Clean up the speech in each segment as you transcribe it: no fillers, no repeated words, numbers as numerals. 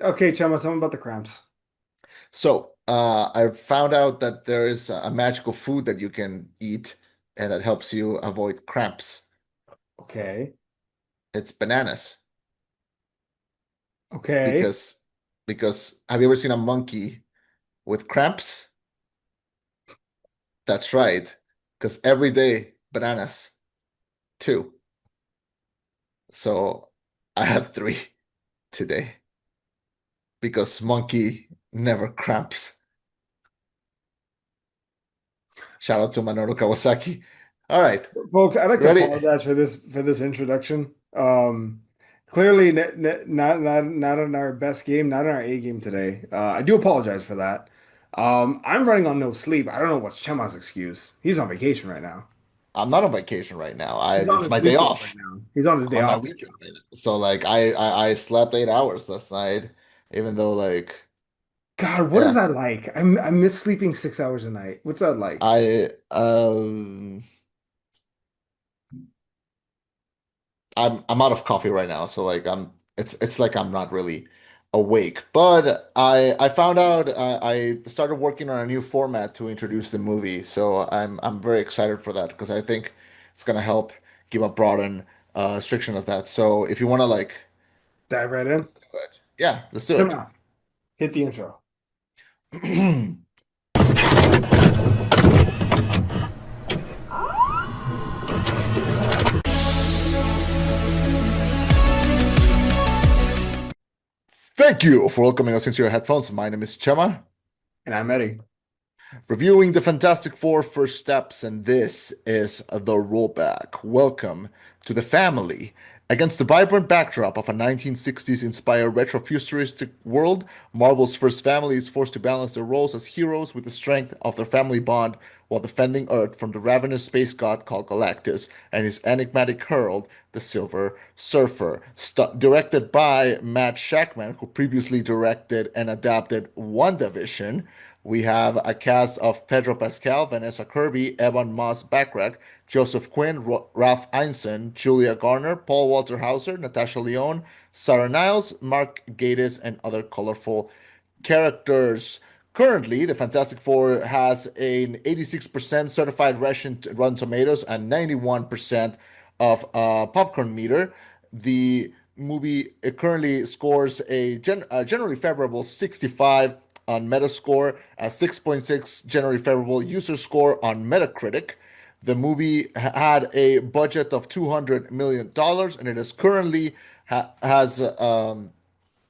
Okay, Chama, tell me about the cramps. I found out that there is a magical food that you can eat and that helps you avoid cramps. Okay. It's bananas Okay. because have you ever seen a monkey with cramps? That's right. Because every day bananas, two. So I had three today because monkey never cramps. Shout out to Minoru Kawasaki. All right, Folks, I'd like to ready? apologize for this introduction. Clearly not in our best game, not in our A game today. I do apologize for that. I'm running on no sleep. I don't know what's Chema's excuse. He's on vacation right now. I'm not on vacation right now. He's on It's his my day weekend right off. now. He's on his I'm day on my off. weekend right now. So like I slept 8 hours last night, even though like God, what is yeah, that like? I miss sleeping 6 hours a night. What's that like? I I'm out of coffee right now, so like it's like I'm not really awake. But I found out I started working on a new format to introduce the movie, so I'm very excited for that because I think it's gonna help give a broaden restriction of that. So if you want to like, Dive right in. let's do it. Yeah, let's do it. Chema, hit the intro. Thank you for welcoming us into your headphones. My name is Chema, And I'm Eddie. reviewing the Fantastic Four First Steps, and this is the rollback. Welcome to the family. Against the vibrant backdrop of a 1960s inspired retrofuturistic world, Marvel's first family is forced to balance their roles as heroes with the strength of their family bond while defending Earth from the ravenous space god called Galactus and his enigmatic herald, the Silver Surfer. Directed by Matt Shakman, who previously directed and adapted WandaVision. We have a cast of Pedro Pascal, Vanessa Kirby, Evan Moss Backrack, Joseph Quinn, Ralph Ineson, Julia Garner, Paul Walter Hauser, Natasha Lyonne, Sarah Niles, Mark Gatiss, and other colorful characters. Currently, the Fantastic Four has an 86% certified Rotten Tomatoes and 91% of popcorn meter. The movie currently scores a generally favorable 65 on Metascore, a 6.6 generally favorable user score on Metacritic. The movie had a budget of $200 million dollars, and it is currently has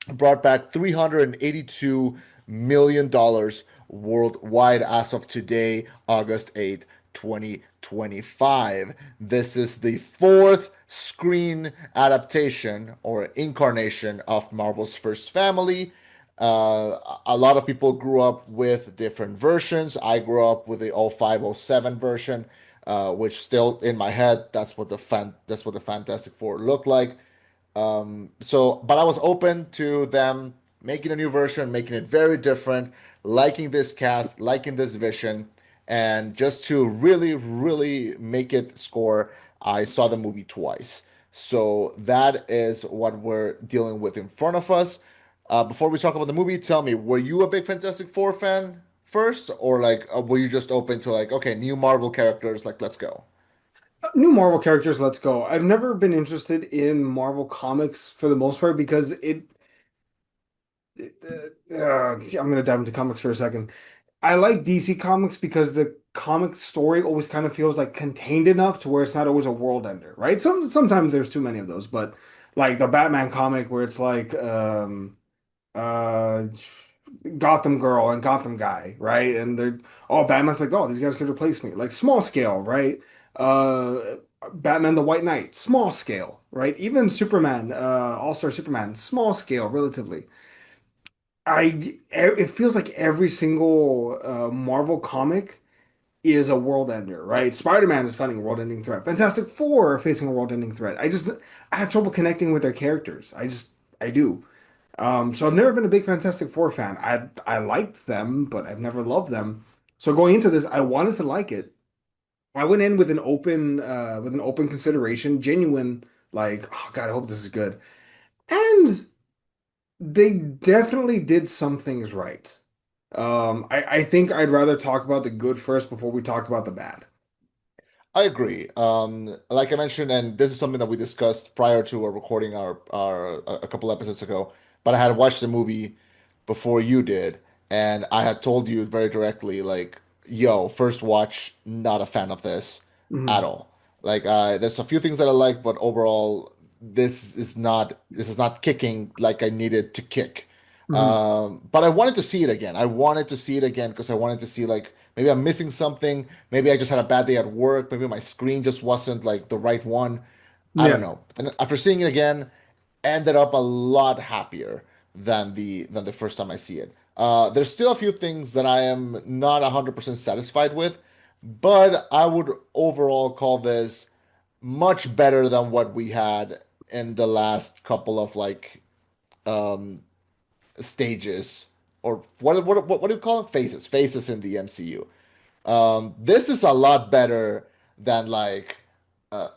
brought back $382 million dollars worldwide as of today, August 8th, 2025. This is the fourth screen adaptation or incarnation of Marvel's first family. A lot of people grew up with different versions. I grew up with the 0507 version, which still in my head, that's what the Fantastic Four looked like. But I was open to them making a new version, making it very different, liking this cast, liking this vision, and just to really, really make it score, I saw the movie twice. So that is what we're dealing with in front of us. Before we talk about the movie, tell me, were you a big Fantastic Four fan first, or like were you just open to like, okay, new Marvel characters, like let's go? New Marvel characters, let's go. I've never been interested in Marvel comics for the most part because I'm gonna dive into comics for a second. I like DC comics because the comic story always kind of feels like contained enough to where it's not always a world ender, right? Sometimes there's too many of those, but like the Batman comic where it's like uh Gotham Girl and Gotham Guy, right? And they're oh Batman's like, oh, these guys could replace me. Like small scale, right? Uh Batman the White Knight, small scale, right? Even Superman, All-Star Superman, small scale relatively. It feels like every single Marvel comic is a world ender, right? Spider-Man is fighting a world-ending threat. Fantastic Four are facing a world-ending threat. I have trouble connecting with their characters. I do. So I've never been a big Fantastic Four fan. I liked them, but I've never loved them. So going into this, I wanted to like it. I went in with an open consideration, genuine like, oh God, I hope this is good. And They definitely did some things right. I think I'd rather talk about the good first before we talk about the bad. I agree. Like I mentioned, and this is something that we discussed prior to our recording our a couple episodes ago. But I had watched the movie before you did, and I had told you very directly, like, "Yo, first watch, not a fan of this at Hmm. all." Like, there's a few things that I like, but overall, this is not kicking like I needed to kick. Hmm. But I wanted to see it again. I wanted to see it again because I wanted to see like maybe I'm missing something. Maybe I just had a bad day at work. Maybe my screen just wasn't like the right one. I don't Yeah. know. And after seeing it again, ended up a lot happier than the first time I see it. There's still a few things that I am not 100% satisfied with, but I would overall call this much better than what we had in the last couple of like um stages or what do you call them? Phases in the MCU. This is a lot better than like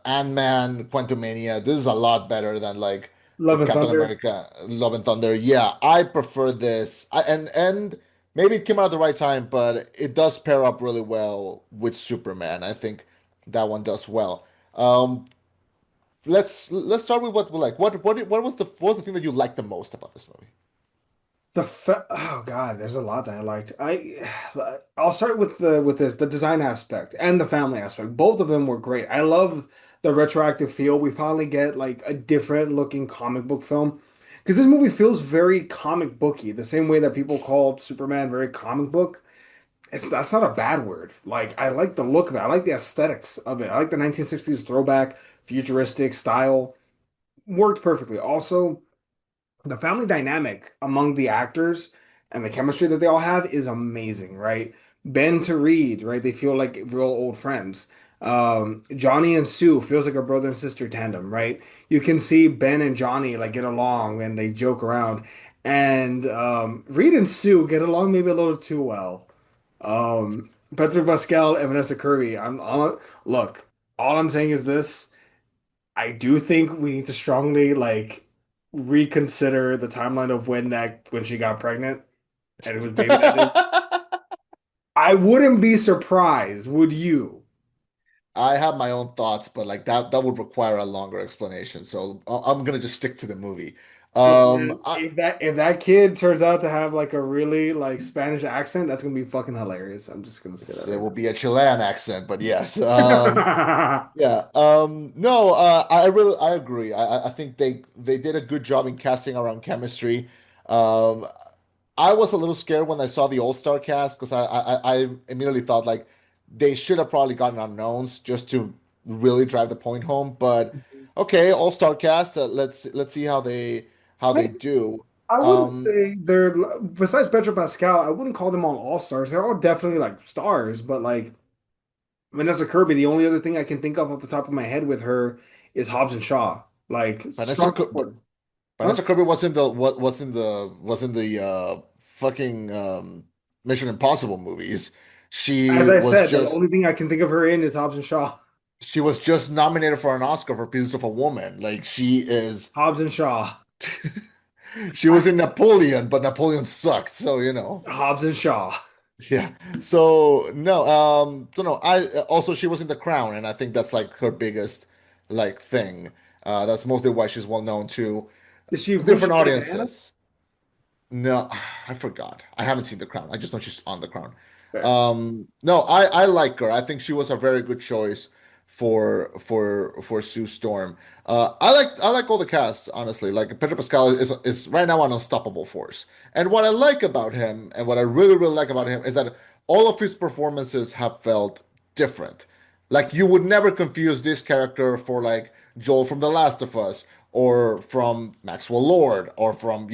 Ant-Man, Quantumania. This is a lot better than like Love and Captain Thunder. America, Love and Thunder. Yeah, I prefer this. And maybe it came out at the right time, but it does pair up really well with Superman. I think that one does well. Um, let's start with what we like. What was the thing that you liked the most about this movie? Oh God, there's a lot that I liked. I'll start with the design aspect and the family aspect. Both of them were great. I love the retroactive feel. We finally get like a different looking comic book film because this movie feels very comic booky, the same way that people called Superman very comic book. That's not a bad word. Like I like the look of it. I like the aesthetics of it. I like the 1960s throwback, futuristic style. Worked perfectly. Also, the family dynamic among the actors and the chemistry that they all have is amazing, right? Ben to Reed, right? They feel like real old friends. Johnny and Sue feels like a brother and sister tandem, right? You can see Ben and Johnny like get along and they joke around, and Reed and Sue get along maybe a little too well. Pedro Pascal and Vanessa Kirby. Look. All I'm saying is this. I do think we need to strongly like reconsider the timeline of when she got pregnant and it was baby daddy. I wouldn't be surprised, would you? I have my own thoughts, but like that would require a longer explanation. So I'm gonna just stick to the movie. And I, if that kid turns out to have like a really like Spanish accent, that's gonna be fucking hilarious. I'm just gonna say that it right will be a Chilean accent, but yes. now. Yeah. No, I agree. I think they did a good job in casting around chemistry. Um, I was a little scared when I saw the All-Star cast because I immediately thought like they should have probably gotten unknowns just to really drive the point home. But okay, All-Star cast. Let's see how I, they do. I wouldn't Um, say they're besides Pedro Pascal, I wouldn't call them all stars. They're all definitely like stars, but like Vanessa Kirby, the only other thing I can think of off the top of my head with her is Hobbs and Shaw. Like Vanessa strong Cir- support. Huh? Vanessa Kirby wasn't the fucking Mission Impossible movies. As She I was said, the just only thing I can think of her in is Hobbs and Shaw. she was just nominated for an Oscar for Pieces of a Woman. Like Hobbs and Shaw. she was in Napoleon, but Napoleon sucked. So you know, Hobbs and Shaw. yeah. So no, so no. I also she was in The Crown, and I think that's like her biggest like thing. That's mostly why she's well known to Was she different play Diana? audiences. No, I forgot. I haven't seen The Crown. I just know she's on The Crown. Fair. No, I like her. I think she was a very good choice for Sue Storm. I like all the casts, honestly. Like Pedro Pascal is right now an unstoppable force. And what I like about him, and what I really like about him, is that all of his performances have felt different. Like you would never confuse this character for like Joel from The Last of Us or from Maxwell Lord or from,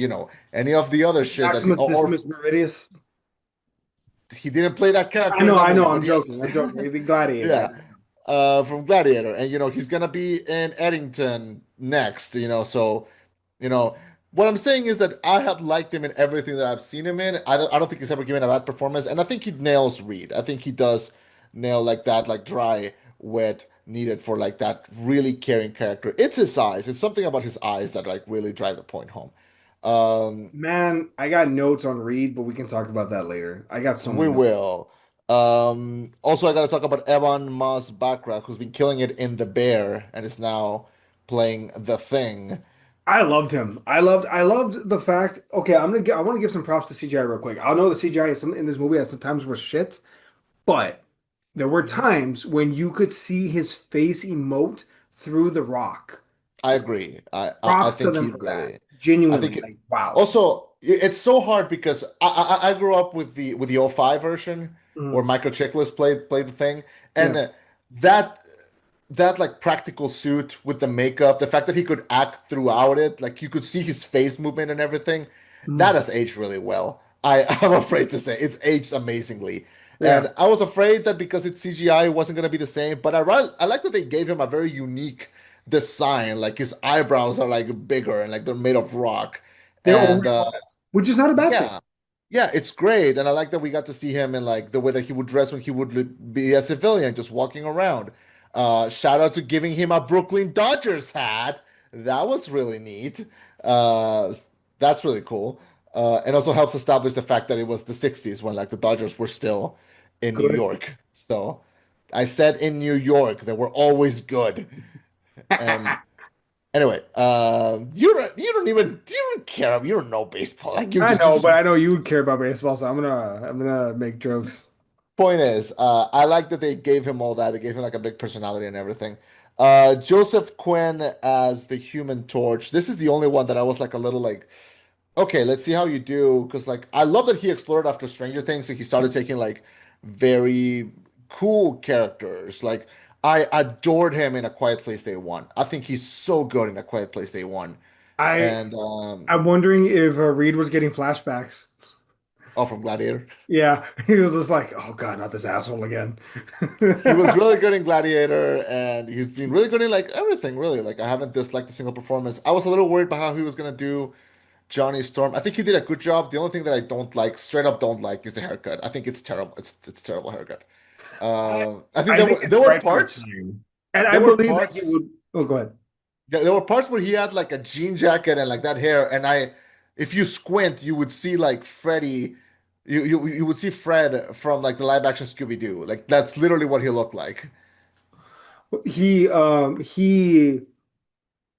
any of the other shit that Maximus or Decimus Meridius. he didn't play that I character in know, that I know, movie, I'm but joking. yes. I'm joking. The Gladiator. Yeah. From Gladiator. And he's gonna be in Eddington next, so you know, what I'm saying is that I have liked him in everything that I've seen him in. I don't think he's ever given a bad performance, and I think he nails Reed. I think he does nail like that, like dry, wet, needed for like that really caring character. It's his eyes. It's something about his eyes that like really drive the point home. Um, Man, I got notes on Reed, but we can talk about that later. I got so we many notes. will. Also, I gotta talk about Evan Moss Backrack, who's been killing it in The Bear and is now playing The Thing. I loved him. I loved the fact. Okay, I want to give some props to CGI real quick. I know the CGI in this movie at sometimes was shit, but there were Mhm. times when you could see his face emote through the rock. I agree. I Props to think them he for that. really. I Genuinely, think like wow. also it's so hard because I grew up with the '05 version where Mhm. Michael Chiklis played the thing, and Yeah. that that like practical suit with the makeup, the fact that he could act throughout it, like you could see his face movement and everything, that Mhm. has aged really well. I'm afraid to say it's aged amazingly. Yeah. And I was afraid that because it's CGI, it wasn't going to be the same. But I like that they gave him a very unique design. Like his eyebrows are like bigger and like they're made of rock. They're And overclocked, which is not a bad thing. yeah, yeah, it's great. And I like that we got to see him in like the way that he would dress when he would be a civilian, just walking around. Shout out to giving him a Brooklyn Dodgers hat. That was really neat. Uh, that's really cool. And also helps establish the fact that it was the 60s when like the Dodgers were still in New Good. York. So I said in New York, they were always good. And anyway, you don't even you don't care. You don't know baseball. Like you I just know you care about baseball, so I'm gonna make jokes. point is, I like that they gave him all that. They gave him like a big personality and everything. Joseph Quinn as the Human Torch. This is the only one that I was like a little like, okay, let's see how you do. Because like I love that he explored after Stranger Things, so he started taking like very cool characters. Like I adored him in A Quiet Place Day One. I think he's so good in A Quiet Place Day One. I And I'm wondering if Reed was getting flashbacks. oh, from Gladiator. Yeah, he was just like, oh God, not this asshole again. He was really good in Gladiator, and he's been really good in like everything, really. Like I haven't disliked a single performance. I was a little worried about how he was gonna do Johnny Storm. I think he did a good job. The only thing that I don't like, straight up don't like, is the haircut. I think it's terrible. It's terrible haircut. I I think I think there it's were right for the parts time, and I there were believe that he parts would. Oh, go ahead. there were parts where he had like a jean jacket and like that hair, and if you squint, you would see like Freddy. You would see Fred from like the live action Scooby-Doo. Like that's literally what he looked like. He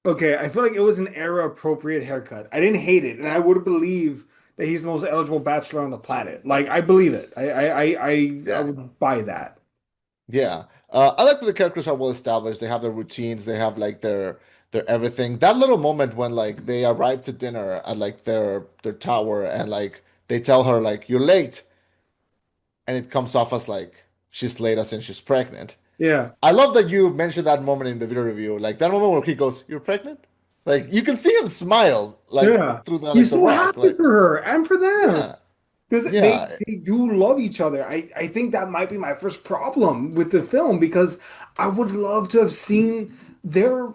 okay. I feel like it was an era appropriate haircut. I didn't hate it, and I would believe that he's the most eligible bachelor on the planet. Like I believe it. I Yeah. would buy that. Yeah. I like that the characters are well established. They have their routines. They have like their everything. That little moment when like they arrive to dinner at like their tower and like they tell her like you're late and it comes off as like she's late as in she's pregnant. Yeah. I love that you mentioned that moment in the video review. Like that moment where he goes, "You're pregnant?" Like you can see him smile Yeah. like through the like He's the so rock. happy Like for her and for them yeah. because Yeah. they do love each other. I think that might be my first problem with the film because I would love to have seen their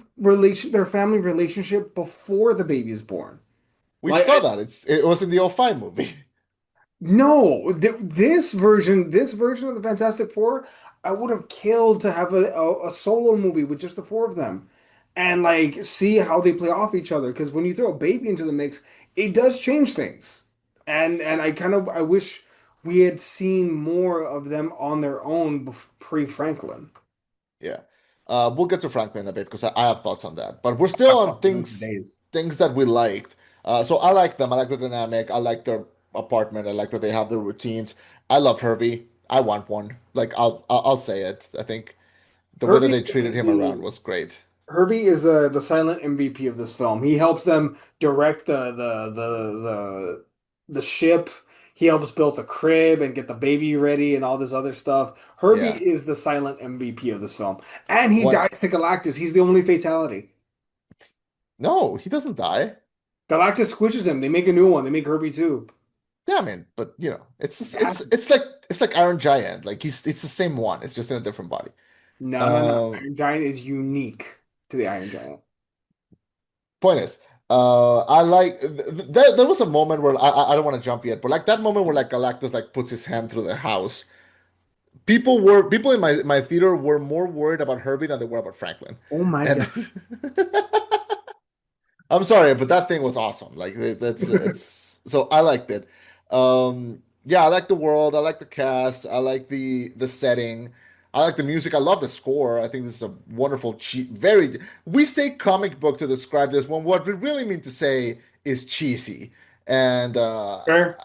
family relationship before the baby is born. We Like saw that. It was in the '05 movie. no, this version of the Fantastic Four, I would have killed to have a solo movie with just the four of them and like see how they play off each other. Because when you throw a baby into the mix, it does change things. And I wish we had seen more of them on their own pre-Franklin. Yeah. We'll get to Franklin a bit because I have thoughts on that. But we're I still on talked to them for days. things that we liked. So I like them. I like the dynamic. I like their apartment. I like that they have their routines. I love Herbie. I want one. Like I'll say it. I think the way that Herbie they treated him around was great. Herbie is the silent MVP of this film. He helps them direct the ship. He helps build the crib and get the baby ready and all this other stuff. Herbie Yeah. is the silent MVP of this film. And he One. dies to Galactus. He's the only fatality. No, he doesn't die. Galactus squishes him. They make a new one. They make Herbie too. Yeah, I mean, but it's just, That's it's like Iron Giant. Like it's the same one. It's just in a different body. no. Um, Iron Giant is unique to the Iron Giant. Point is, I like there was a moment where I don't want to jump yet, but like that moment where like Galactus like puts his hand through the house. People in my theater were more worried about Herbie than they were about Franklin. Oh my And God. I'm sorry, but that thing was awesome. Like that's it's so I liked it. Yeah, I like the world, I like the cast, I like the setting, I like the music, I love the score. I think this is a wonderful cheap very we say comic book to describe this one. What we really mean to say is cheesy. And Fair.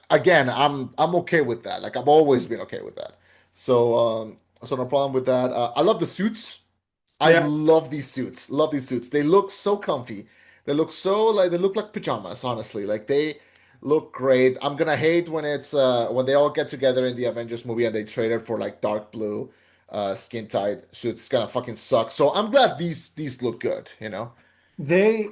again, I'm okay with that. Like I've always been okay with that. So so no problem with that. I love the suits. I Yeah. love these suits. Love these suits. They look so comfy. They look so like they look like pajamas, honestly. Like they look great. I'm gonna hate when it's when they all get together in the Avengers movie and they trade it for like dark blue skin tight suits. It's gonna fucking suck. So I'm glad these look good, you know?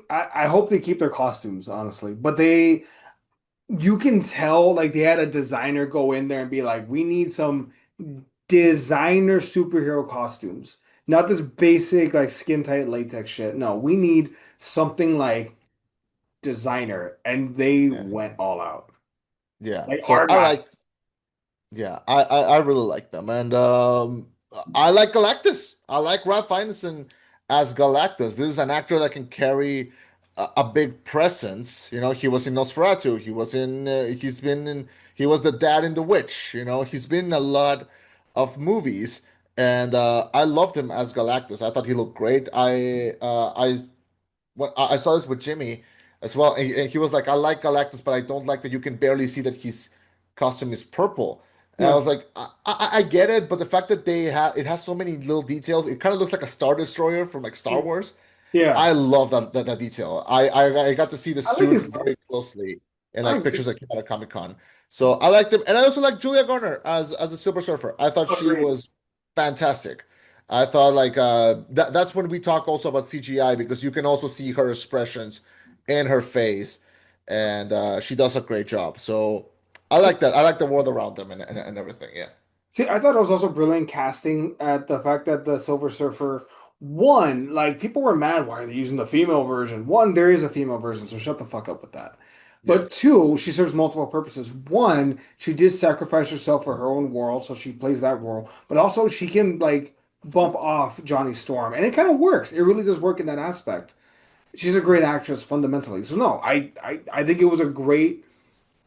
I hope they keep their costumes, honestly. But you can tell like they had a designer go in there and be like, we need some designer superhero costumes. Not this basic like skin tight latex shit. No, we need something like designer. And they Yeah. went all out. Yeah. Like So I like Argos. yeah, I really like them. And I like Galactus. I like Ralph Ineson as Galactus. This is an actor that can carry a big presence. You know, he was in Nosferatu. He was the dad in The Witch. You know, he's been in a lot of movies. And I loved him as Galactus. I thought he looked great. I saw this with Jimmy as well, and he was like, "I like Galactus, but I don't like that you can barely see that his costume is purple." And I Yeah. was like, I get it, but the fact that it has so many little details, it kind of looks like a Star Destroyer from like Star Wars. Yeah. I love that detail. I got to see the I like suit his very closely in I like like pictures his that came out of Comic Con. So I liked him, and I also like Julia Garner as a Silver Surfer. I thought oh, she great. was fantastic. I thought like that's when we talk also about CGI because you can also see her expressions in her face, and she does a great job. So I See, like that. I like the world around them and everything. Yeah, See, I thought it was also brilliant casting at the fact that the Silver Surfer, one, like people were mad, why are they using the female version? One, there is a female version, so shut the fuck up with that. yeah, But two, she serves multiple purposes. One, she did sacrifice herself for her own world, so she plays that role. But also she can like bump off Johnny Storm. And it kind of works. It really does work in that aspect. She's a great actress fundamentally. So no, I think it was a great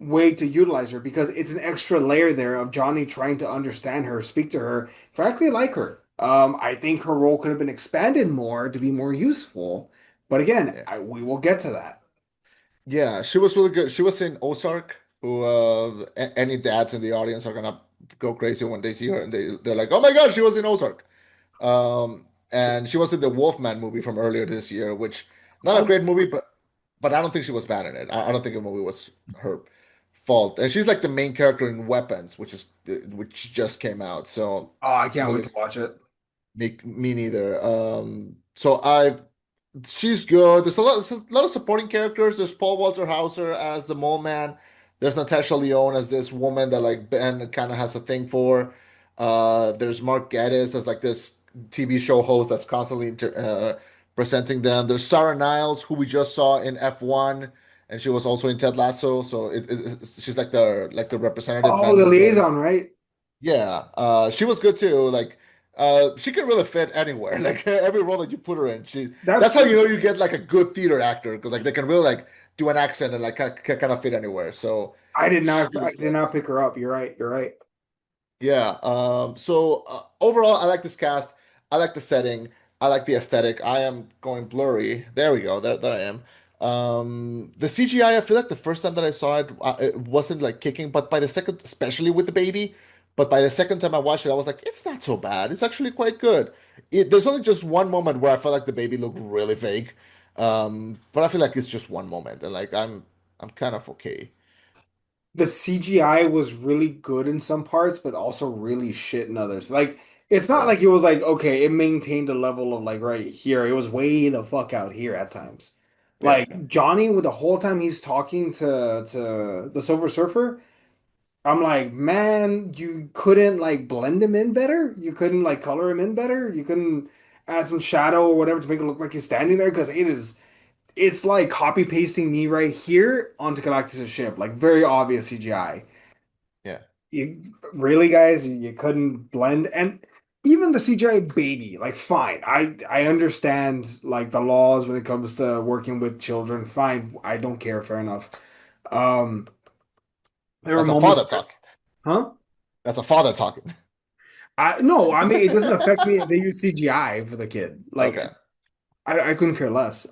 way to utilize her because it's an extra layer there of Johnny trying to understand her, speak to her, frankly like her. I think her role could have been expanded more to be more useful. But again, yeah. we will get to that. Yeah, she was really good. She was in Ozark, who any dads in the audience are gonna go crazy when they see her and they're like, "Oh my God, she was in Ozark." And she was in the Wolfman movie from earlier this year, which not a Oh, great movie, but I don't think she was bad in it. I don't think the movie was her fault. And she's like the main character in Weapons, which just came out. So I can't really wait to watch it. me neither. So I she's good. There's a lot of supporting characters. There's Paul Walter Hauser as the mole man. There's Natasha Lyonne as this woman that like Ben kind of has a thing for. There's Mark Gatiss as like this TV show host that's constantly presenting them. There's Sarah Niles, who we just saw in F1, and she was also in Ted Lasso. So she's like the representative Oh, the manager. liaison, right? Yeah, she was good too. Like, she can really fit anywhere. Like every role that you put her in, That's that's how true. you know you get like a good theater actor because like they can really like do an accent and like kind of fit anywhere. So she I was did good. not pick her up. You're right. You're right. Yeah. So overall, I like this cast. I like the setting. I like the aesthetic. I am going blurry. There we go. There I am. The CGI, I feel like the first time that I saw it, it wasn't like kicking, but by the second, especially with the baby, but by the second time I watched it, I was like, it's not so bad. It's actually quite good. There's only just one moment where I felt like the baby looked really fake. But I feel like it's just one moment, and like I'm kind of okay. The CGI was really good in some parts, but also really shit in others. Like, it's not Yeah. like it was like, okay, it maintained a level of like right here. It was way the fuck out here at times. Yeah. Like Johnny, with the whole time he's talking to the Silver Surfer, I'm like, man, you couldn't like blend him in better? You couldn't like color him in better? You couldn't add some shadow or whatever to make it look like he's standing there? Because it's like copy pasting me right here onto Galactus' ship, like very obvious CGI. Yeah. You really, guys, you couldn't blend. And even the CGI baby, like fine. I understand like the laws when it comes to working with children. Fine, I don't care. Fair enough. Um, there were That's a moments father where, talking. huh? That's a father talking. I no, I mean it doesn't affect me if they use CGI for the kid. Like Okay. I couldn't care less.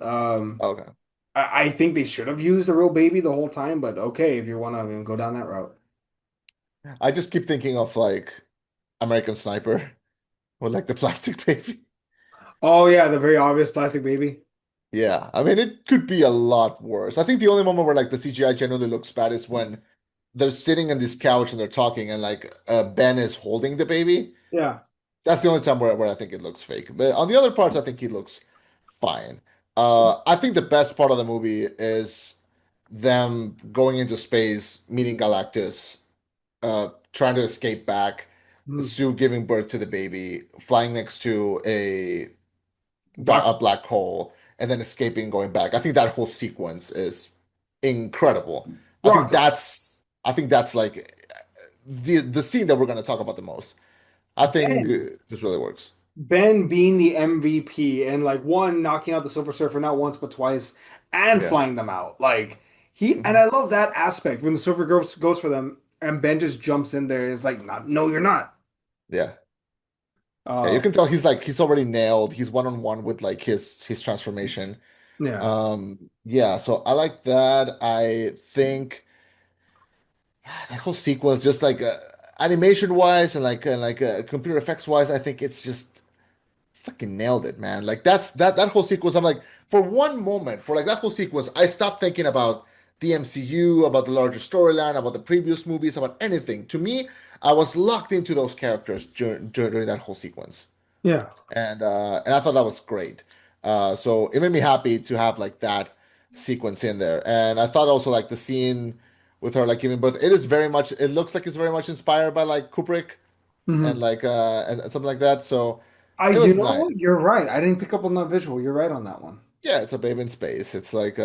Okay. I think they should have used a real baby the whole time, but okay, if you want to go down that route. I just keep thinking of like American Sniper with like the plastic baby. Oh yeah, the very obvious plastic baby. Yeah, I mean it could be a lot worse. I think the only moment where like the CGI generally looks bad is when they're sitting on this couch and they're talking and like Ben is holding the baby. Yeah. That's the only time where I think it looks fake. But on the other parts, I think he looks fine. I think the best part of the movie is them going into space, meeting Galactus, trying to escape back, Hmm. Sue giving birth to the baby, flying next to Black a black hole, and then escaping, going back. I think that whole sequence is incredible. rocked it. I think that's like the scene that we're going to talk about the most. I think Ben. this really works. Ben being the MVP and like one knocking out the Silver Surfer not once but twice and Yeah. flying them out. Like he and Mhm. I love that aspect when the Silver goes for them and Ben just jumps in there and is like, not, no, you're not. Yeah. Yeah, you Uh can tell he's like he's already nailed. He's one on one with like his transformation. yeah. Yeah, so I like that. I think that whole sequence, just like animation wise and like computer effects wise, I think it's just fucking nailed it, man. Like that whole sequence. I'm like, for one moment, for like that whole sequence, I stopped thinking about the MCU, about the larger storyline, about the previous movies, about anything. To me, I was locked into those characters during that whole sequence, Yeah. and I thought that was great. So it made me happy to have like that sequence in there, and I thought also like the scene with her like giving birth. It is very much. It looks like it's very much inspired by like Kubrick and Hmm. like and something like that. So I it you was know nice. you're right. I didn't pick up on that visual. You're right on that one. Yeah, it's a babe in space. It's like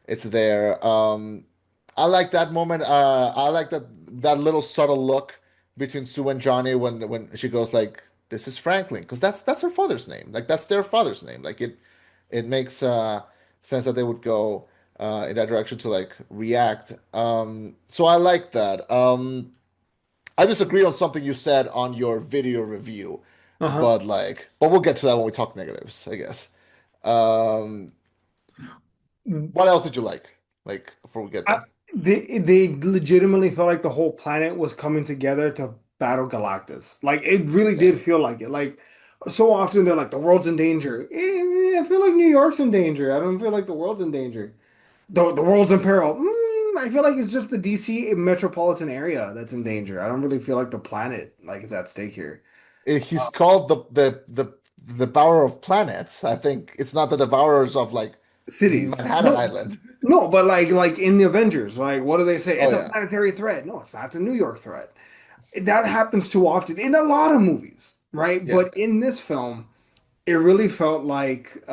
it's there. I like that moment. I like that little subtle look between Sue and Johnny when she goes like, "This is Franklin," because that's her father's name. Like that's their father's name. Like it makes sense that they would go in that direction to like react. So I like that. I disagree on something you said on your video review, Uh-huh. but we'll get to that when we talk negatives, I guess. Um, what else did you like? Like before we get I, there. they legitimately felt like the whole planet was coming together to battle Galactus. Like it really Yeah. did feel like it. Like so often they're like the world's in danger. I feel like New York's in danger. I don't feel like the world's in danger. The world's in peril. I feel like it's just the DC metropolitan area that's in danger. I don't really feel like the planet like is at stake here. He's called the Devourer of Planets. I think it's not the Devourers of like Cities. Manhattan No, Island. no, but like in the Avengers, like what do they say? Oh It's a yeah. planetary threat. No, it's not. It's a New York threat. That happens too often in a lot of movies, right? Yeah. But in this film, it really felt like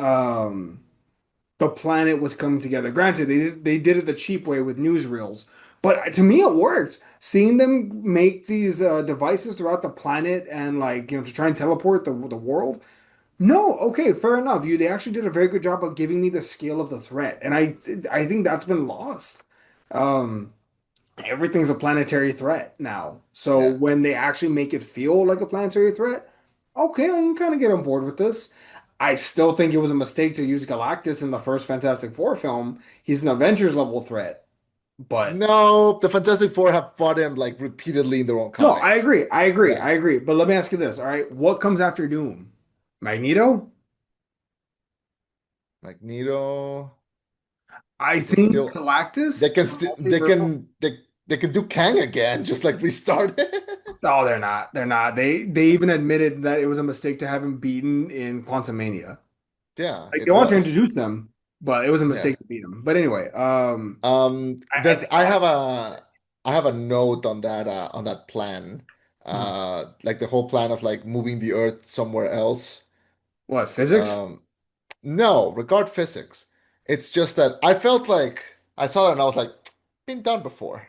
the planet was coming together. Granted, they did it the cheap way with newsreels, but to me it worked. Seeing them make these devices throughout the planet and like to try and teleport the world. No, okay, fair enough. They actually did a very good job of giving me the scale of the threat, and I think that's been lost. Um, everything's a planetary threat now. So Yeah. when they actually make it feel like a planetary threat, okay, I can kind of get on board with this. I still think it was a mistake to use Galactus in the first Fantastic Four film. He's an Avengers level threat. But No, the Fantastic Four have fought him like repeatedly in their own no, I comics. agree. I agree. Yeah. I agree. But let me ask you this, all right? What comes after Doom? Magneto? Magneto. I They can think still Galactus is a multiversal. they can do Kang again, just like restart it. Oh, they're not. They're not. They even admitted that it was a mistake to have him beaten in Quantumania. Yeah, Like they it want to was. introduce him, but it was a Yeah. mistake to beat him. But anyway, I That think Galactus. I have a note on that plan. Mhm. Like the whole plan of like moving the Earth somewhere else. What, physics? Um, no, regard physics. It's just that I felt like I saw it and I was like, been done before.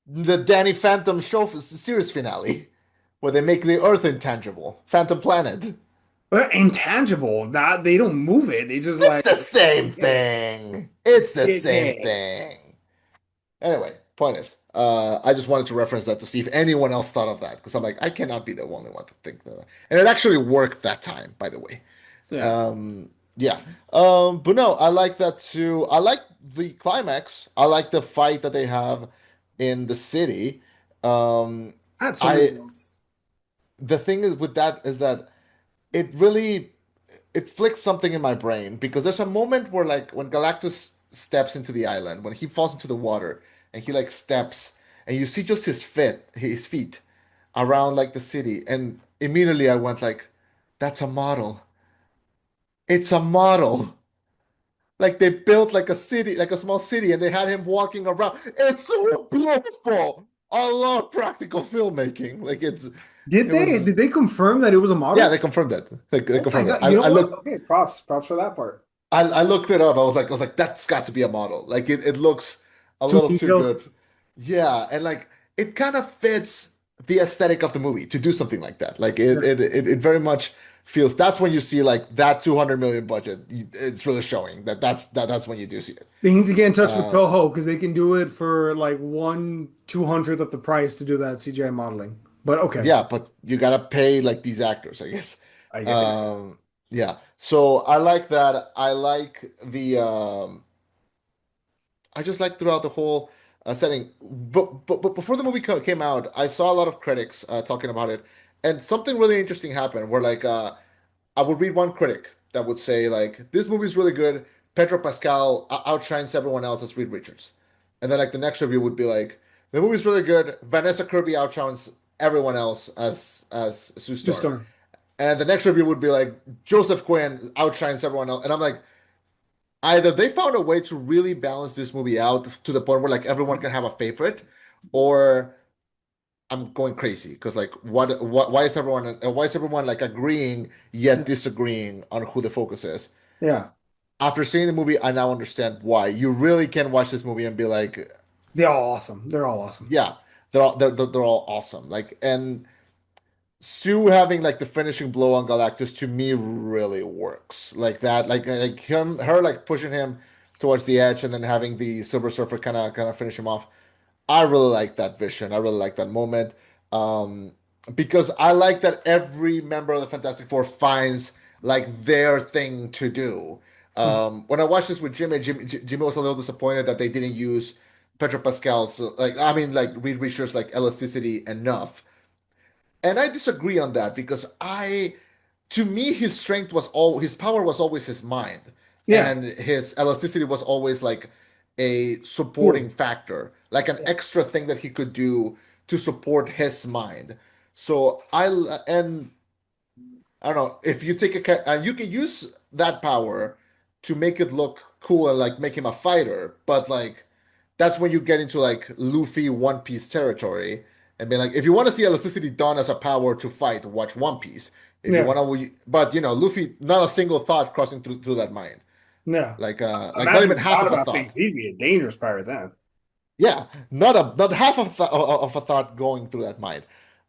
The Danny Phantom show series finale. where they make the Earth intangible. Phantom Planet. But intangible, not they don't move it. They just It's like the same yeah, thing. It's the same yeah. thing. Anyway, point is, I just wanted to reference that to see if anyone else thought of that because I'm like, I cannot be the only one to think that. And it actually worked that time, by the way. Yeah. Yeah. But no, I like that too. I like the climax. I like the fight that they have in the city. Um, I had so many I notes. the thing is with that is that it really it flicks something in my brain because there's a moment where like when Galactus steps into the island, when he falls into the water and he like steps and you see just his feet around like the city and immediately I went like that's a model. It's a model. Like they built like a city, like a small city and they had him walking around. It's so beautiful. I love practical filmmaking. Like Did it they? was Did they confirm that it was a yeah, model? they confirmed that. They Oh my confirmed it. God. You know I what? looked Okay, props for that part. I looked it up. I was like, that's got to be a model. Like it looks a Too little too detailed. good. Yeah, and like it kind of fits the aesthetic of the movie to do something like that. Like Yeah. it very much feels that's when you see like that 200 million budget. It's really showing that's when you do see it. They need to get in touch with Uh, Toho because they can do it for like 1/200th of the price to do that CGI modeling. But okay, yeah, but you gotta pay like these actors, I guess. I get it. Um, yeah. So I like that. I like the I just like throughout the whole setting. But before the movie came out, I saw a lot of critics talking about it, and something really interesting happened. Where like I would read one critic that would say like this movie is really good. Pedro Pascal outshines everyone else as Reed Richards, and then like the next review would be like the movie's really good. Vanessa Kirby outshines everyone else as Sue Two Storm, Storm. and the next review would be like Joseph Quinn outshines everyone else, and I'm like either they found a way to really balance this movie out to the point where like everyone can have a favorite, or I'm going crazy because like what why is everyone like agreeing yet disagreeing on who the focus is? Yeah, After seeing the movie, I now understand why. You really can watch this movie and be like, they're all awesome. They're all awesome. yeah, they're all awesome. Like and Sue having like the finishing blow on Galactus to me really works. Like that, like her like pushing him towards the edge and then having the Silver Surfer kind of finish him off. I really like that vision. I really like that moment. Um, because I like that every member of the Fantastic Four finds like their thing to do. Mhm. When I watched this with Jimmy was a little disappointed that they didn't use Pedro Pascal's like I mean like Reed Richards like elasticity enough. And I disagree on that because to me, his strength was all, his power was always his mind, Yeah, and his elasticity was always like a supporting cool. factor, like an Yeah. extra thing that he could do to support his mind. So and I don't know if you take you can use that power to make it look cool and like make him a fighter, but like that's when you get into like Luffy One Piece territory and be like, if you want to see elasticity done as a power to fight, watch One Piece. If you Yeah, want to, but you know, Luffy, not a single thought crossing through that mind, yeah. like not Imagine even he half thought of a about things. thought. He'd be a dangerous pirate then. Yeah, not half of a thought going through that mind.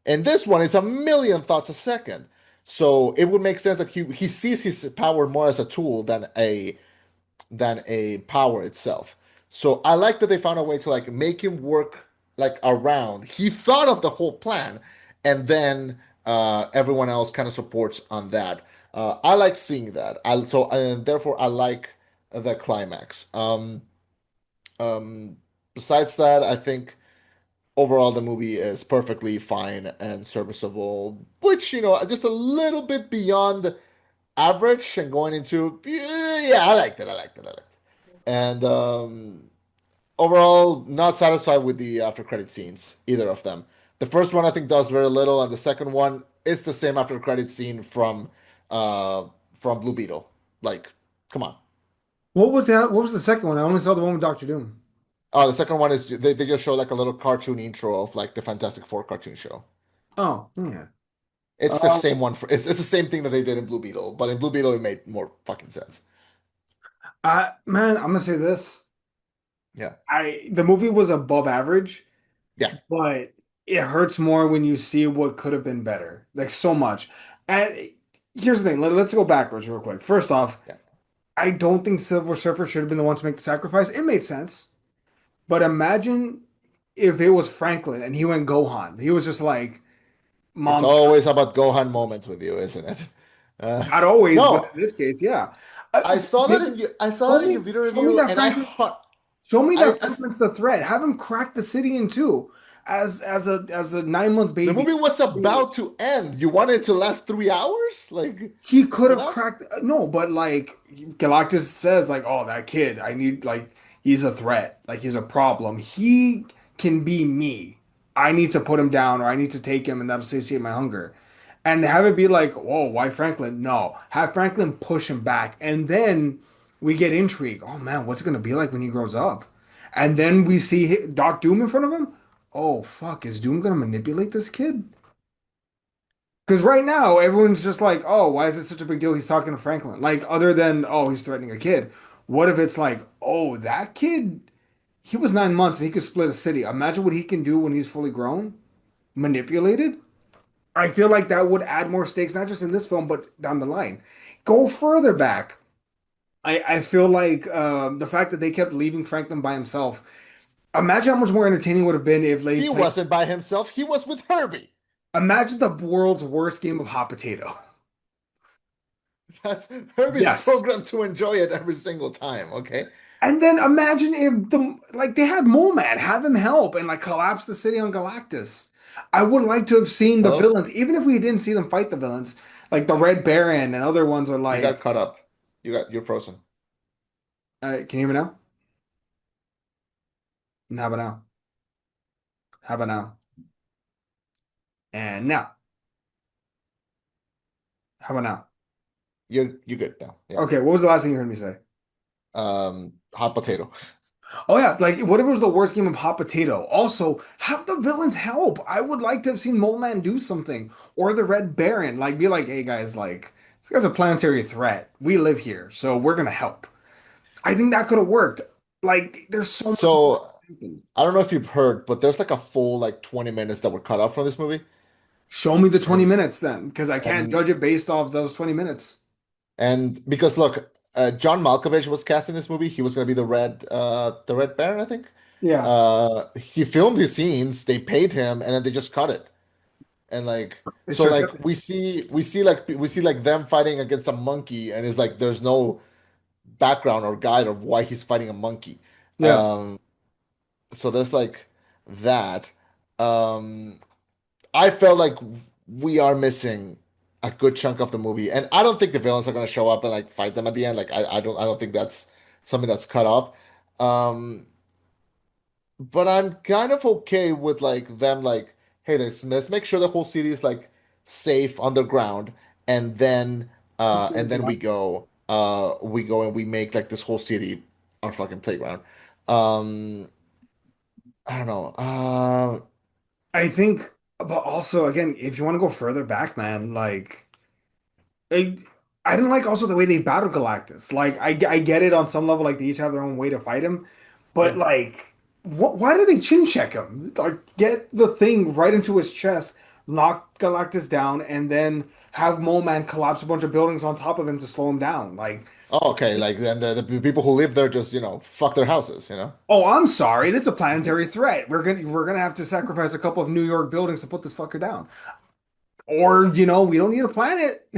And this one is a million thoughts a second. So it would make sense that he sees his power more as a tool than a power itself. So I like that they found a way to like make him work like around. He thought of the whole plan, and then everyone else kind of supports on that. I like seeing that. And therefore I like the climax. Besides that, I think overall the movie is perfectly fine and serviceable, which you know just a little bit beyond average and going into yeah, I liked it. I liked it. I liked it. And overall, not satisfied with the after credit scenes, either of them. The first one I think does very little, and the second one is the same after credit scene uh from Blue Beetle. Like, come on. What was that? What was the second one? I only saw the one with Doctor Doom. Oh, the second one is they just show like a little cartoon intro of like the Fantastic Four cartoon show. Oh, yeah. It's the Um, same one for it's the same thing that they did in Blue Beetle, but in Blue Beetle it made more fucking sense. man, I'm gonna say this. Yeah. The movie was above average, Yeah. but it hurts more when you see what could have been better, like so much. And here's the thing, let's go backwards real quick. First off, Yeah. I don't think Silver Surfer should have been the one to make the sacrifice. It made sense. But imagine if it was Franklin and he went Gohan. He was just like, It's Mom's got always about Gohan moments with you, isn't it? not always, but No, in this case, yeah. I saw that in I saw that in your video Show me review, that and I Franklin. hu- Show me that I Franklin's the threat. Have him crack the city in two as a 9 month the baby. movie was about to end. You wanted it to last 3 hours, like He could for have that? cracked no, but like Galactus says, like, oh, that kid, I need like he's a threat, like he's a problem. He can be me. I need to put him down, or I need to take him, and that'll satiate my hunger. And have it be like, whoa, why Franklin? No, have Franklin push him back, and then we get intrigue. Oh man, what's it gonna be like when he grows up? And then we see Doc Doom in front of him. Oh fuck, is Doom gonna manipulate this kid? Because right now, everyone's just like, oh, why is it such a big deal? He's talking to Franklin. Like, other than, oh, he's threatening a kid. What if it's like, oh, that kid, he was 9 months and he could split a city. Imagine what he can do when he's fully grown, manipulated. I feel like that would add more stakes, not just in this film, but down the line. Go further back. I feel like the fact that they kept leaving Franklin by himself. Imagine how much more entertaining it would have been if they He played. wasn't by himself. He was with Herbie. Imagine the world's worst game of hot potato. That's Herbie's Yes. programmed to enjoy it every single time. Okay. And then imagine if they had Mole Man have him help and like collapse the city on Galactus. I would like to have seen the Hello. villains, even if we didn't see them fight the villains, like the Red Baron and other ones are You got like, caught up. You're frozen. can you hear me now? How about now? How about now? And now, how about now? You're good now. Yeah. Okay, what was the last thing you heard me say? Hot potato. Oh yeah, like what if it was the worst game of hot potato? Also, have the villains help. I would like to have seen Mole Man do something, or the Red Baron, like be like, hey guys, like this guy's a planetary threat. We live here, so we're gonna help. I think that could have worked. Like, there's so much more So that happened. I don't know if you've heard, but there's like a full like 20 minutes that were cut out from this movie. Show me the 20 And minutes then, because I can't and judge it based off those 20 minutes. and because look, John Malkovich was cast in this movie. He was gonna be the Red Baron, I think. Yeah, He filmed his scenes, they paid him, and then they just cut it. And like it so sure like could. we see like them fighting against a monkey, and it's like there's no background or guide of why he's fighting a monkey. Yeah. Um, so there's like that. Um, I felt like we are missing a good chunk of the movie, and I don't think the villains are gonna show up and like fight them at the end. Like I don't think that's something that's cut off. Um, but I'm kind of okay with like them like, hey, let's make sure the whole city is like safe underground, and then we go and we make like this whole city our fucking playground. Um, I don't know. I think, but also, again, if you want to go further back, man, like. I, I didn't like also the way they battled Galactus. Like I get it on some level, like they each have their own way to fight him, but Yeah. like, why do they chin check him? Like get the thing right into his chest, knock Galactus down, and then have Mole Man collapse a bunch of buildings on top of him to slow him down. Like, Oh, okay. Like then the people who live there just fuck their houses. oh, I'm sorry, that's a planetary threat. We're gonna have to sacrifice a couple of New York buildings to put this fucker down, or we don't need a planet.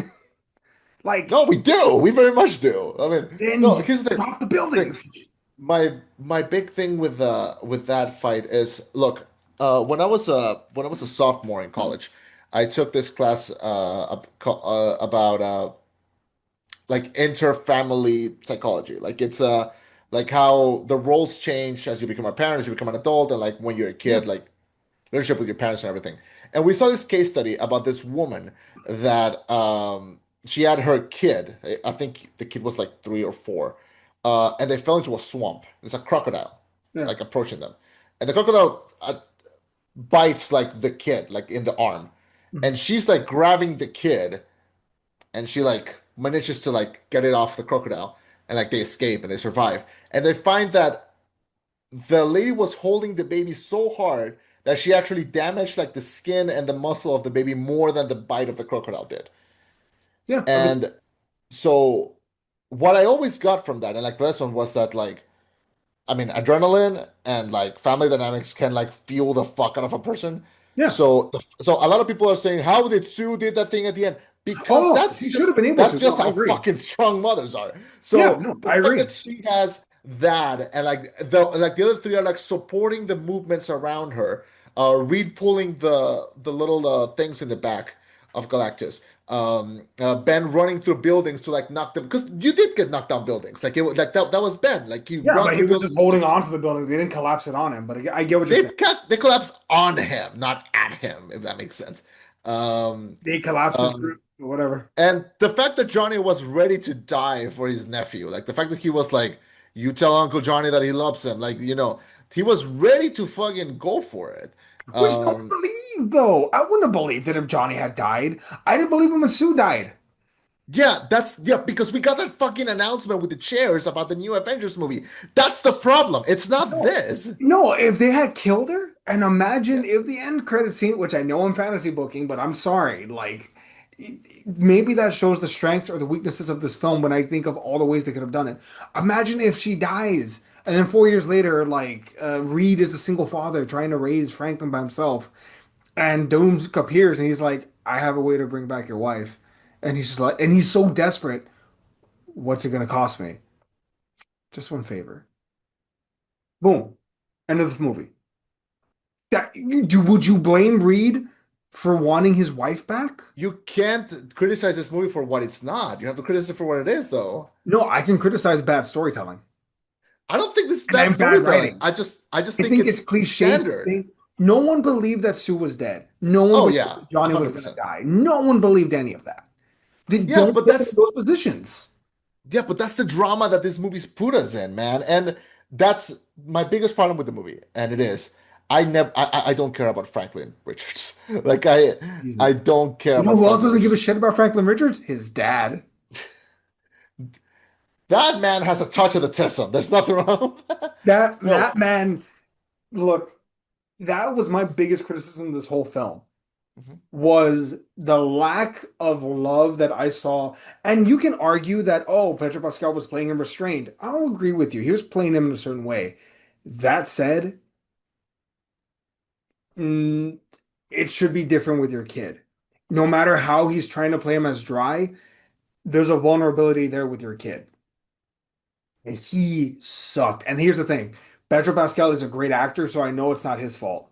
Like, No, we do. We very much do. I mean, no. then Here's the thing. drop the Here's the thing. buildings. My big thing with that fight is look. When I was a sophomore in college, I took this class about like inter-family psychology. Like it's like how the roles change as you become a parent, as you become an adult, and like when you're a Yeah. kid, like relationship with your parents and everything. And we saw this case study about this woman that she had her kid. I think the kid was like 3 or 4, and they fell into a swamp. There's a crocodile Yeah. like approaching them, and the crocodile bites like the kid like in the arm, Mhm. and she's like grabbing the kid, and she like manages to like get it off the crocodile, and like they escape and they survive, and they find that the lady was holding the baby so hard that she actually damaged like the skin and the muscle of the baby more than the bite of the crocodile did. Yeah, agreed. And so what I always got from that, and like the lesson was that like I mean, adrenaline and like family dynamics can like fuel the fuck out of a person. Yeah. So a lot of people are saying, how did Sue did that thing at the end? Because Oh, she should have been able that's to. No, just I how agree. fucking strong mothers are. Yeah, So no, the I fact agree. that she has that and like the other three are like supporting the movements around her, Reed pulling the little things in the back of Galactus. Ben running through buildings to like knock them because you did get knocked down buildings like it was like that was Ben like he Yeah, run but he through was just buildings. holding on to the building. They didn't collapse it on him. But I get what you're saying. They collapse on him, not at him, if that makes sense. Um, They collapsed his um, group, whatever. and the fact that Johnny was ready to die for his nephew, like the fact that he was like, "You tell Uncle Johnny that he loves him," like he was ready to fucking go for it. Which no one Um, believed, though. I wouldn't have believed it if Johnny had died. I didn't believe him when Sue died. yeah, because we got that fucking announcement with the chairs about the new Avengers movie. That's the problem. It's not No. this. No, if they had killed her, and Yeah. imagine if the end credit scene, which I know I'm fantasy booking, but I'm sorry, like maybe that shows the strengths or the weaknesses of this film when I think of all the ways they could have done it. Imagine if she dies, and then 4 years later, like Reed is a single father trying to raise Franklin by himself, and Doom appears and he's like, "I have a way to bring back your wife," and he's just like, and he's so desperate. What's it gonna cost me? Just one favor. Boom. End of the movie. Would you blame Reed for wanting his wife back? You can't criticize this movie for what it's not. You have to criticize it for what it is, though. No, I can criticize bad storytelling I don't think this is bad and bad storytelling. writing. I just I think think it's it's cliche to standard. think no one believed that Sue was dead. No one Oh believed yeah, that Johnny was going to 100%. die. No one believed any of that. They Yeah, don't but put them in that's those positions. yeah, but that's the drama that this movie's put us in, man. And that's my biggest problem with the movie. And it is, I don't care about Franklin Richards. Like I Jesus. don't care You know about who else Franklin doesn't give a Richards. shit about Franklin Richards? His dad. That man has a touch of the tism. There's nothing wrong. That No, that man, look, that was my biggest criticism of this whole film. Mhm. Was the lack of love that I saw. And you can argue that, oh, Pedro Pascal was playing him restrained. I'll agree with you. He was playing him in a certain way. That said, mm, it should be different with your kid. No matter how he's trying to play him as dry, there's a vulnerability there with your kid. And he sucked. And here's the thing, Pedro Pascal is a great actor, so I know it's not his fault.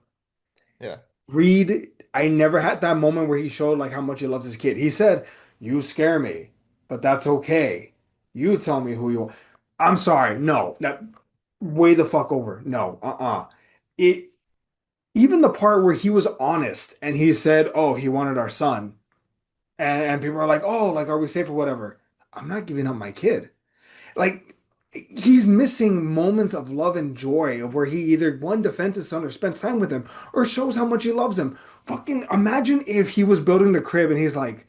yeah. Reed, I never had that moment where he showed like how much he loves his kid. He said, "You scare me, but that's okay. You tell me who you are." I'm sorry. No, that way the fuck over. No, It even the part where he was honest and he said, "Oh, he wanted our son," and people are like, "Oh, like are we safe or whatever?" I'm not giving up my kid. Like he's missing moments of love and joy of where he either one defends his son or spends time with him or shows how much he loves him. Fucking imagine if he was building the crib and he's like,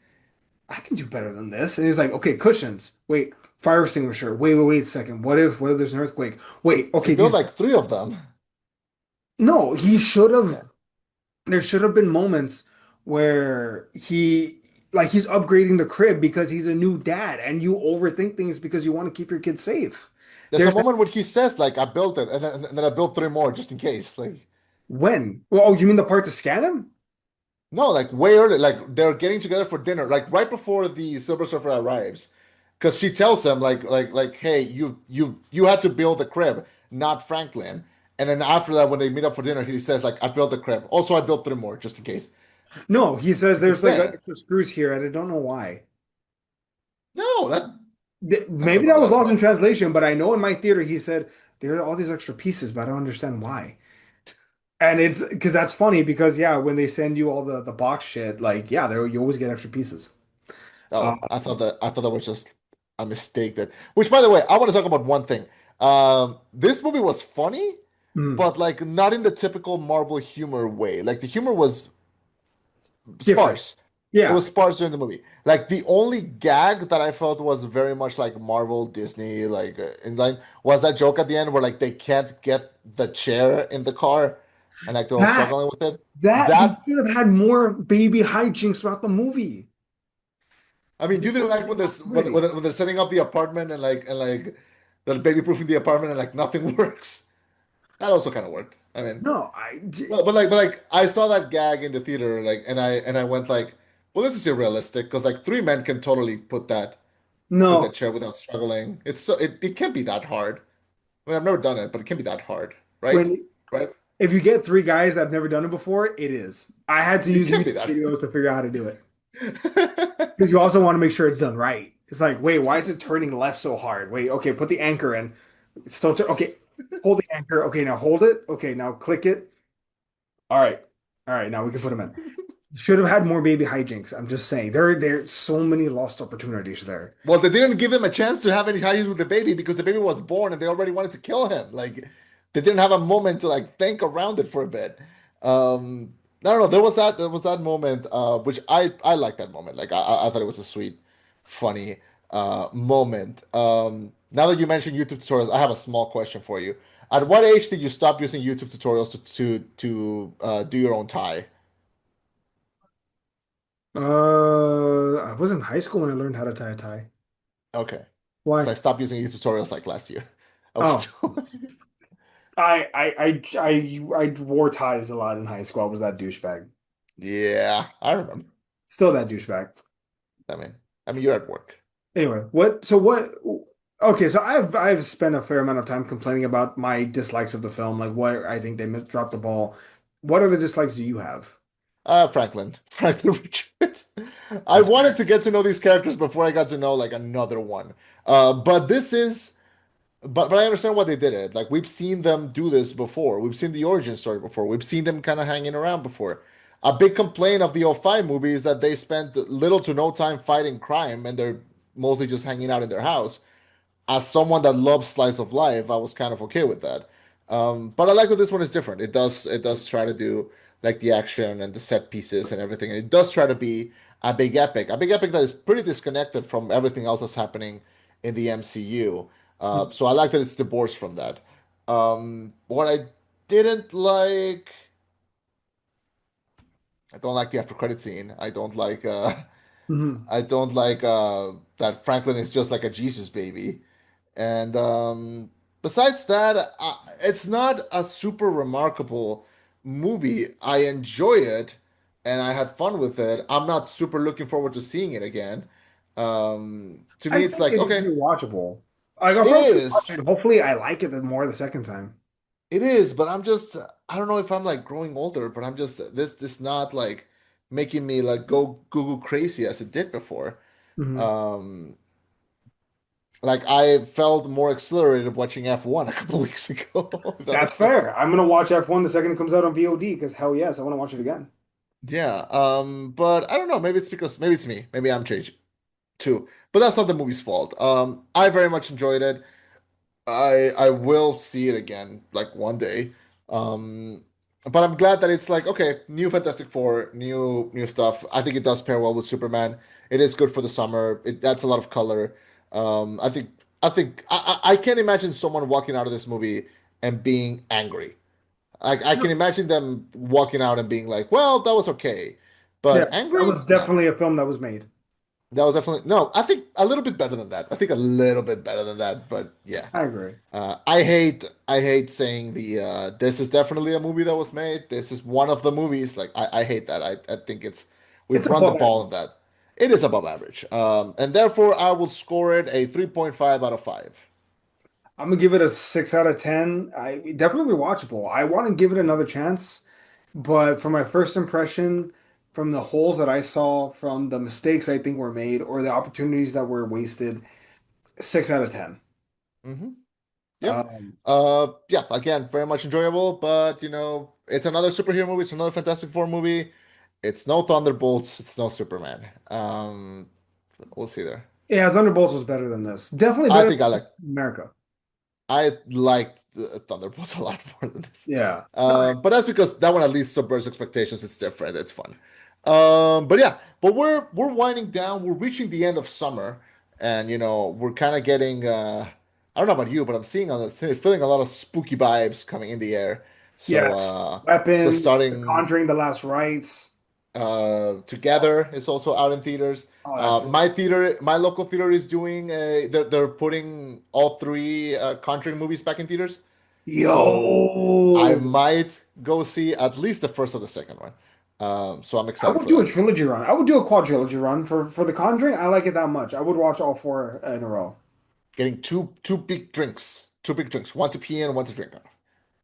I can do better than this. And he's like, okay, cushions. Wait, fire extinguisher. Wait a second. What if there's an earthquake? Wait, He okay, built these like three of them. no, he should have Yeah. there should have been moments where he's upgrading the crib because he's a new dad and you overthink things because you want to keep your kids safe. There's a There's moment where he says like I built it and then I built three more just in case. Like when? Well, oh, you mean the part to scan him? no, like way early, like they're getting together for dinner, like right before the Silver Surfer arrives, because she tells him like, hey, you had to build the crib, not Franklin. And then after that, when they meet up for dinner, he says like, I built the crib. Also, I built three more just in case. No, he says It's there's like then. extra screws here, and I don't know why. No, that I don't Maybe remember that was that lost in part. translation, but I know in my theater he said there are all these extra pieces, but I don't understand why. And it's because that's funny because yeah, when they send you all the box shit, like yeah, there you always get extra pieces. Uh, Oh, I thought that was just a mistake there. Which, by the way, I want to talk about one thing. This movie was funny, mm, but like not in the typical Marvel humor way. Like the humor was different. sparse. It Yeah. was sparse during the movie. Like the only gag that I felt was very much like Marvel, Disney, like in line was that joke at the end where like they can't get the chair in the car. and like they're all That struggling with it. that they That should have had more baby hijinks throughout the movie. I mean, you didn't like when there's when they're setting up the apartment and like they're baby proofing the apartment and like nothing works. That also kind of worked. I mean, No, but like I saw that gag in the theater like and I went like, well, this is irrealistic because like three men can totally put that no. chair without struggling. It can't be that hard. I mean, I've never done it, but it can't be that hard, right? When Right? if you get three guys that have never done it before, it is. I had to It use can't be YouTube that. videos to figure out how to do it because you also want to make sure it's done right. It's like, wait, why is it turning left so hard? Wait, okay, put the anchor in. It's still okay. Hold the anchor. Okay, now hold it. Okay, now click it. All right, all right. Now we can put them in. Should have had more baby hijinks. I'm just saying. There's so many lost opportunities there. Well, they didn't give him a chance to have any high with the baby because the baby was born and they already wanted to kill him. Like they didn't have a moment to like think around it for a bit. I don't know. There was that moment, which I like that moment. Like I thought it was a sweet, funny moment. Now that you mentioned YouTube tutorials, I have a small question for you. At what age did you stop using YouTube tutorials to do your own tie? I was in high school when I learned how to tie a tie. Okay, because Why? I stopped using YouTube tutorials like last year. I was Oh, still. I wore ties a lot in high school. I was that douchebag. Yeah, I remember. Still that douchebag. I mean, you're at work. Anyway, what? So what? Okay, so I've spent a fair amount of time complaining about my dislikes of the film, like what I think they dropped the ball. What other dislikes do you have? Franklin Richards. I That's wanted fair. to get to know these characters before I got to know like another one. But this is, but I understand why they did it. Like we've seen them do this before. We've seen the origin story before. We've seen them kind of hanging around before. A big complaint of the '05 movie is that they spent little to no time fighting crime and they're mostly just hanging out in their house. As someone that loves slice of life, I was kind of okay with that. But I like that this one is different. It does try to do like the action and the set pieces and everything. And it does try to be a big epic that is pretty disconnected from everything else that's happening in the MCU. So I like that it's divorced from that. What I didn't like, I don't like the after credit scene. Mhm. I don't like that Franklin is just like a Jesus baby. And besides that, it's not a super remarkable movie. I enjoy it and I had fun with it. I'm not super looking forward to seeing it again. To I me, it's think like, it is okay, rewatchable. Like I'll it probably watch is. it. Hopefully, I like it more the second time. It is, but I don't know if I'm like growing older, but I'm just, this not like making me like go Google crazy as it did before. Mhm. Um, like I felt more exhilarated watching F1 a couple weeks ago, if that That's makes sense. fair. I'm gonna watch F1 the second it comes out on VOD because hell yes, I want to watch it again. Yeah, but I don't know. Maybe it's because maybe it's me. Maybe I'm changing too. But that's not the movie's fault. I very much enjoyed it. I will see it again, like one day. Um, but I'm glad that it's like okay, new Fantastic Four, new stuff. I think it does pair well with Superman. It is good for the summer. It adds a lot of color. I can't imagine someone walking out of this movie and being angry. I No. can imagine them walking out and being like, "Well, that was okay," Yeah, but that angry? was No, definitely a film that was made. that was definitely no. I think a little bit better than that. I think a little bit better than that, but yeah. I agree. I hate saying this is definitely a movie that was made. This is one of the movies. Like I hate that. I think we've It's run the above ball average. on that. It is above average. And therefore I will score it a 3.5 out of 5. I'm gonna give it a 6 out of 10. I definitely rewatchable. I want to give it another chance, but for my first impression, from the holes that I saw, from the mistakes I think were made, or the opportunities that were wasted, 6 out of 10. Mm-hmm. Yep. Um, Yeah, again, very much enjoyable, but it's another superhero movie, it's another Fantastic Four movie. It's no Thunderbolts, it's no Superman. We'll see there. yeah, Thunderbolts was better than this. Definitely I better think I than like America. I liked the Thunderbolts a lot more than this. Yeah. No, But that's because that one at least subverts expectations. It's different. It's fun. But yeah, but we're winding down. We're reaching the end of summer, and we're kind of getting. I don't know about you, but I'm feeling a lot of spooky vibes coming in the air. So Yes. so Weapon, The starting Conjuring, The Last Rites. Together is also out in theaters. Oh, that's it. My local theater is doing they're putting all three Conjuring movies back in theaters. So I Yo. might go see at least the first or the second one. So I'm I excited would for do a that. trilogy run. I would do a quadrilogy run for The Conjuring. I like it that much. I would watch all four in a row. Getting two big drinks, one to pee in, one to drink.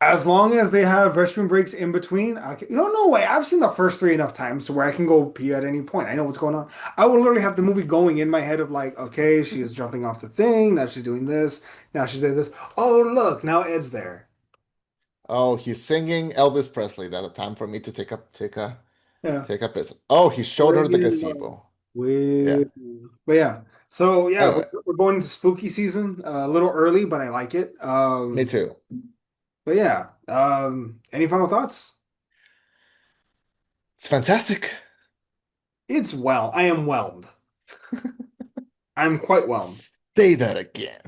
As long as they have restroom breaks in between, I can, no way. I've seen the first three enough times to where I can go pee at any point. I know what's going on. I will literally have the movie going in my head of like, okay, she's jumping off the thing. Now she's doing this. Now she's doing this. Oh, look, now Ed's there. Oh, he's singing Elvis Presley. That's a time for me to Yeah. take a piss. Oh, he showed her the Friggin' love. gazebo. Yeah. But yeah. So yeah, Anyway, we're going into spooky season. A little early, but I like it. me too. But yeah. Any final thoughts? It's fantastic. I am whelmed. I'm quite whelmed. Say that again.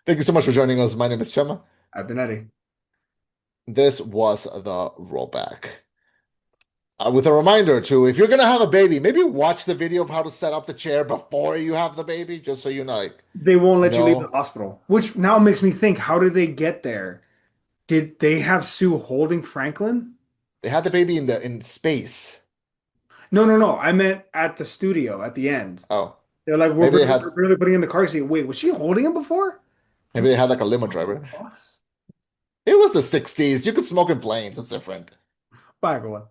Thank you so much for joining us. My name is Chema. I've been Eddie. This was the rollback. With a reminder too, if you're gonna have a baby, maybe watch the video of how to set up the chair before you have the baby, just so you know, like, They won't let you leave the no, hospital, which now makes me think, how did they get there? Did they have Sue holding Franklin? they had the baby in space. No, no, no. I meant at the studio at the end. Oh, They're like, maybe they we're had really putting in the car seat. Wait, was she holding him before? maybe they had like a limo driver. Thoughts? It was the 60s. You could smoke in planes. It's different. Bye, everyone.